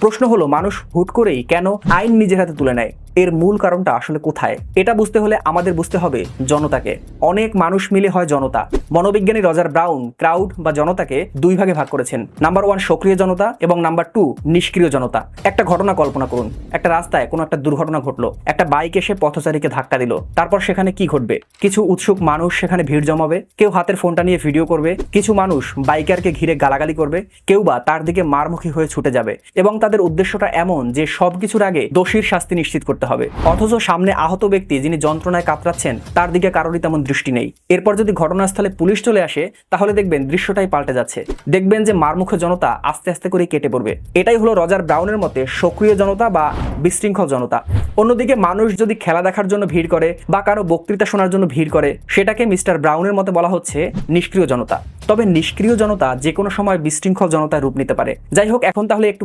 প্রশ্ন হলো, মানুষ হুট করেই কেন আইন নিজের হাতে তুলে নেয়? এর মূল কারণটা আসলে কোথায়? এটা বুঝতে হলে আমাদের বুঝতে হবে জনতাকে। অনেক মানুষ মিলে হয় জনতা। মনোবিজ্ঞানী রজার ব্রাউন ক্রাউড বা জনতাকে দুই ভাগে ভাগ করেছেন। নাম্বার 1 সক্রিয় জনতা এবং নাম্বার 2 নিষ্ক্রিয় জনতা। একটা ঘটনা কল্পনা করুন, একটা রাস্তায় কোনো একটা দুর্ঘটনা ঘটলো, একটা বাইক এসে পথচারীকে ধাক্কা দিল। তারপর সেখানে কি ঘটবে? কিছু উৎসুক মানুষ সেখানে ভিড় জমাবে, কেউ হাতের ফোনটা নিয়ে ভিডিও করবে, কিছু মানুষ বাইকারকে ঘিরে গালাগালি করবে, কেউ বা তার দিকে মারমুখী হয়ে ছুটে যাবে এবং তাদের উদ্দেশ্যটা এমন যে সবকিছুর আগে দোষীর শাস্তি নিশ্চিত করতে হবে। অথচ সামনে আহত ব্যক্তি যিনি যন্ত্রণায় কাতরাচ্ছেন তার দিকে কারোরই তেমন দৃষ্টি নেই। এরপর যদি ঘটনাস্থলে পুলিশ চলে আসে তাহলে দেখবেন দৃশ্যটাই পাল্টে যাচ্ছে। দেখবেন যে মারমুখী জনতা আস্তে আস্তে করে কেটে পড়বে। এটাই হলো রজার ব্রাউনের মতে সক্রিয় জনতা বা বিশৃঙ্খল জনতা। অন্যদিকে মানুষ যদি খেলা দেখার জন্য ভিড় করে বা কারো বক্তৃতা শোনার জন্য ভিড় করে, সেটাকে মিস্টার ব্রাউনের মতে বলা হচ্ছে নিষ্ক্রিয় জনতা। তবে নিষ্ক্রিয় জনতা যে কোনো সময় বিশৃঙ্খল জনতায় রূপ নিতে পারে। যাই হোক, এখন তাহলে একটু